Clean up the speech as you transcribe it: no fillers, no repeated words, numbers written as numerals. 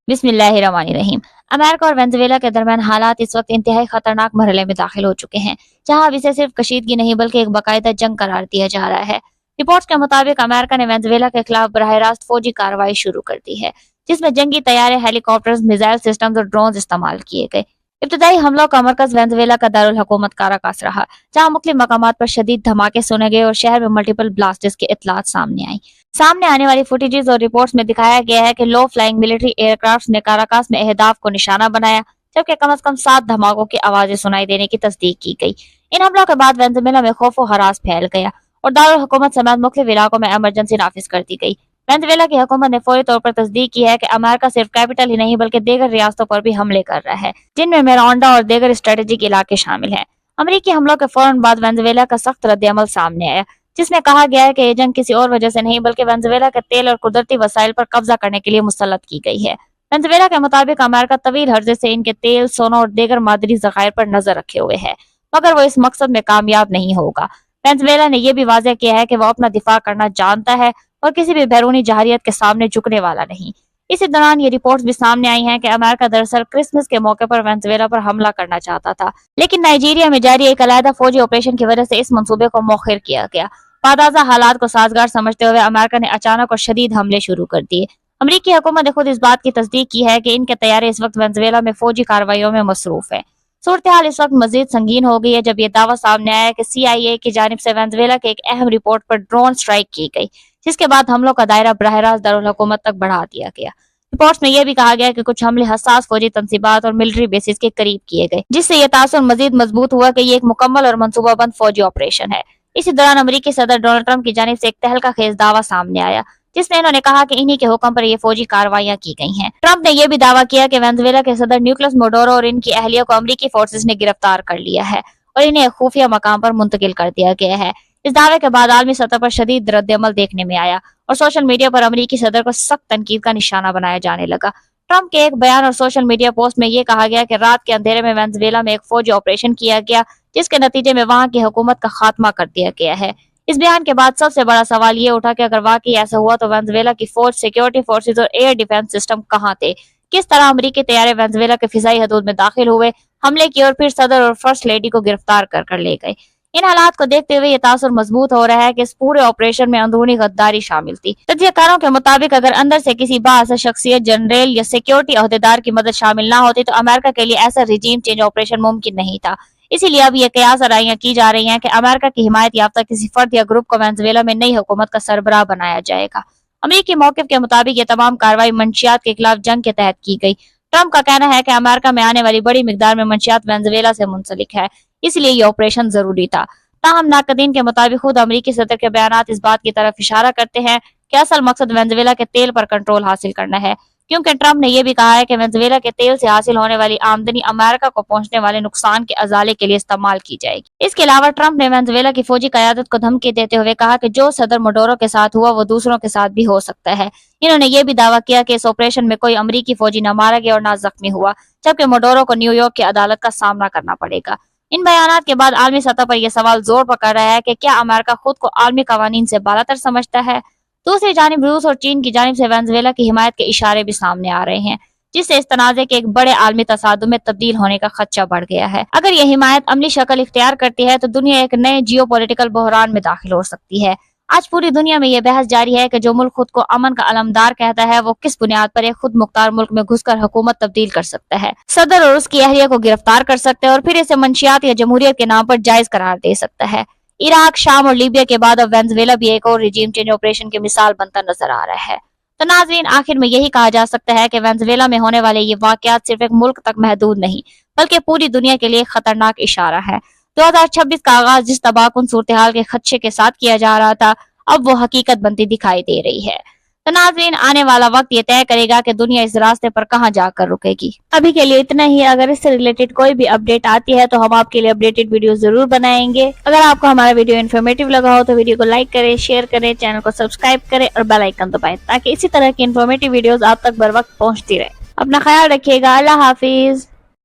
बिस्मिल्लाहिर्रहमानिर्रहीम। अमेरिका और वेनेजुएला के दरमियान हालात इस वक्त इंतहाई खतरनाक मरहले में दाखिल हो चुके हैं, जहां अब इसे सिर्फ कशीदगी नहीं बल्कि एक बाकायदा जंग करार दिया जा रहा है। रिपोर्ट्स के मुताबिक अमेरिका ने वेनेजुएला के खिलाफ बराह रास्त फौजी कार्रवाई शुरू कर दी है, जिसमें जंगी तैयारे, हेलीकॉप्टर्स, मिसाइल सिस्टम्स और ड्रोन इस्तेमाल किए गए। इब्तदाई हमलों का मरकज वेनेजुएला का दारुल हुकूमत काराकास रहा, जहां मुख्तलिफ मकामात पर शदीद धमाके सुने गए और शहर में मल्टीपल ब्लास्ट्स की इतलात सामने आई। सामने आने वाली फुटेजेस और रिपोर्ट्स में दिखाया गया है कि लो फ्लाइंग मिलिट्री एयरक्राफ्ट ने काराकास में अहदाफ को निशाना बनाया, जबकि कम से कम 7 धमाकों की आवाजें सुनाई देने की तस्दीक की गई। इन हमलों के बाद वेनेजुएला में खौफ और हरास फैल गया और दारुल हुकूमत समेत मुख्तलिफ इलाकों में इमरजेंसी नाफिज कर दी गई। वेनेजुएला की हुकूमत ने फौरी तौर पर तस्दीक की है कि अमेरिका सिर्फ कैपिटल ही नहीं बल्कि दीगर रियासतों पर भी हमले कर रहा है, जिनमें मिरांडा और दीगर स्ट्रेटेजिक इलाके शामिल हैं। अमरीकी हमलों के फौरन बाद वेनेजुएला का सख्त रद्द-ए-अमल सामने आया, जिसमें कहा गया है कि ये जंग किसी और वजह से नहीं बल्कि वेनेजुएला के तेल और कुदरती वसाइल पर कब्जा करने के लिए मुसल्लत की गई है। वेनेजुएला के मुताबिक अमेरिका तवील हर्जे से इनके तेल, सोना और दीगर मादनी ज़खायर पर नजर रखे हुए है, मगर वो इस मकसद में कामयाब नहीं होगा। वेनेजुएला ने यह भी वाज़ेह किया है कि वो अपना दिफा करना जानता है और किसी भी बैरूनी जहारियत के सामने झुकने वाला नहीं। इसी दौरान ये रिपोर्ट्स भी सामने आई हैं कि अमेरिका दरअसल क्रिसमस के मौके पर वेनेजुएला पर हमला करना चाहता था, लेकिन नाइजीरिया में जारी एक अलहदा फौजी ऑपरेशन की वजह से इस मंसूबे को मौखिर किया गया। ताज़ा हालात को साजगार समझते हुए अमेरिका ने अचानक और शदीद हमले शुरू कर दिए। अमरीकी हुकूमत ने खुद इस बात की तस्दीक की है कि इनके तैयारे इस वक्त वेनेजुएला में फौजी कार्रवाइयों में मसरूफ है। सूरत हाल इस वक्त मजीद संगीन हो गई है जब ये दावा सामने आया कि CIA की जानिब से वेनेजुएला के एक अहम रिपोर्ट पर ड्रोन स्ट्राइक की गई, जिसके बाद हमलों का दायरा बराह रास्त दारुल हुकूमत तक बढ़ा दिया गया। रिपोर्ट्स में यह भी कहा गया कि कुछ हमले हसास फौजी तंसीबात और मिलिट्री बेसिस के करीब किए गए, जिससे यह तासुर मजीद मजबूत हुआ कि ये एक मुकम्मल और मनसूबाबंद फौजी ऑपरेशन है। इसी दौरान अमेरिकी सदर डोनाल्ड ट्रंप की जानिब से एक तहलका खेज दावा सामने आया, जिसमें इन्होंने कहा कि इन्हीं के हुक्म पर ये फौजी कार्रवाइयां की गई हैं। ट्रंप ने यह भी दावा किया कि वेनेजुएला के सदर निकोलस माडुरो और इनकी अहलिया को अमेरिकी फोर्सेस ने गिरफ्तार कर लिया है और इन्हें एक खुफिया मकाम पर मुंतकिल कर दिया गया है। इस दावे के बाद आलमी सतह पर शदीद रद्द-ए-अमल देखने में आया और सोशल मीडिया पर अमेरिकी सदर को सख्त तनकीद का निशाना बनाया जाने लगा। ट्रंप के एक बयान और सोशल मीडिया पोस्ट में यह कहा गया कि रात के अंधेरे में वेनेजुएला में एक फौजी ऑपरेशन किया गया, जिसके नतीजे में वहां की हुकूमत का खात्मा कर दिया गया है। इस बयान के बाद सबसे बड़ा सवाल ये उठा कि अगर वाकई ऐसा हुआ तो वेनेजुएला की फौज, सिक्योरिटी फोर्सेस और एयर डिफेंस सिस्टम कहाँ थे? किस तरह अमेरिकी तैयारे वेनेजुएला के फिजाई हदूद में दाखिल हुए, हमले किए और फिर सदर और फर्स्ट लेडी को गिरफ्तार कर ले गए? इन हालात को देखते हुए ये तासुर मजबूत हो रहा है कि इस पूरे ऑपरेशन में अंदरूनी गद्दारी शामिल थी। तज्जियाकारों के मुताबिक अगर अंदर से किसी बाअसर शख्सियत, जनरल या सिक्योरिटी अहदेदार की मदद शामिल ना होती तो अमेरिका के लिए ऐसा रिजीम चेंज ऑपरेशन मुमकिन नहीं था। इसीलिए अब ये कयास आराइयां की जा रही हैं कि अमेरिका की हिमायत याफ्ता किसी फर्द या ग्रुप को वेनेजुएला में नई हुकूमत का सरबराह बनाया जाएगा। अमेरिकी मौक़िफ़ के मुताबिक ये तमाम कार्रवाई मंशियात के खिलाफ जंग के तहत की गई। ट्रंप का कहना है कि अमेरिका में आने वाली बड़ी मिकदार में मंशियात वेनेजुएला से मुंसलिक है, इसलिए ये ऑपरेशन जरूरी था। ताहम नाकदीन के मुताबिक खुद अमेरिकी सदर के बयानात इस बात की तरफ इशारा करते हैं कि असल मकसद वेनेजुएला के तेल पर कंट्रोल हासिल करना है, क्योंकि ट्रंप ने यह भी कहा है कि वेनेजुएला के तेल से हासिल होने वाली आमदनी अमेरिका को पहुंचने वाले नुकसान के अजाले के लिए इस्तेमाल की जाएगी। इसके अलावा ट्रंप ने वेनेजुएला की फौजी क़यादत को धमकी देते हुए कहा कि जो सदर माडुरो के साथ हुआ वो दूसरों के साथ भी हो सकता है। इन्होंने यह भी दावा किया कि इस ऑपरेशन में कोई अमेरिकी फौजी न मारा गया और न जख्मी हुआ, जबकि माडुरो को न्यूयॉर्क की अदालत का सामना करना पड़ेगा। इन बयानात के बाद आलमी सतह पर यह सवाल जोर पकड़ रहा है कि क्या अमेरिका खुद को आलमी कवानीन से बालातर समझता है? दूसरी जानिब रूस और चीन की जानिब से वेनेजुएला की हिमायत के इशारे भी सामने आ रहे हैं, जिससे इस तनाज़े के एक बड़े आलमी तसादुम में तब्दील होने का खदशा बढ़ गया है। अगर यह हिमायत अमली शक्ल इख्तियार करती है तो दुनिया एक नए जियोपॉलिटिकल बहरान में दाखिल हो सकती है। आज पूरी दुनिया में यह बहस जारी है कि जो मुल्क खुद को अमन का अलमदार कहता है वो किस बुनियाद पर एक खुद मुख्तार मुल्क में घुसकर हुकूमत तब्दील कर सकता है, सदर और उसकी अहलिया को गिरफ्तार कर सकता है और फिर इसे मंशियात या जमहूरियत के नाम पर जायज करार दे सकता है। इराक, शाम और लीबिया के बाद अब वेनेजुएला भी एक और रिजीम चेंज ऑपरेशन की मिसाल बनता नजर आ रहा है। तो नाज़रीन, आखिर में यही कहा जा सकता है कि वेनेजुएला में होने वाले ये वाकयात सिर्फ एक मुल्क तक महदूद नहीं बल्कि पूरी दुनिया के लिए खतरनाक इशारा है। 2026 का आगाज जिस तबाहकुन सूरत हाल के खदशे के साथ किया जा रहा था, अब वो हकीकत बनती दिखाई दे रही है। तो नाज़रीन, आने वाला वक्त ये तय करेगा कि दुनिया इस रास्ते पर कहां जाकर रुकेगी। अभी के लिए इतना ही। अगर इससे रिलेटेड कोई भी अपडेट आती है तो हम आपके लिए अपडेटेड वीडियो जरूर बनाएंगे। अगर आपको हमारा वीडियो इन्फॉर्मेटिव लगा हो तो वीडियो को लाइक करें, शेयर करें, चैनल को सब्सक्राइब करें और बेल आइकन दबाएं ताकि इसी तरह की इन्फॉर्मेटिव वीडियोस आप तक बर वक्त पहुंचती रहे। अपना ख्याल रखिएगा। अल्लाह हाफिज।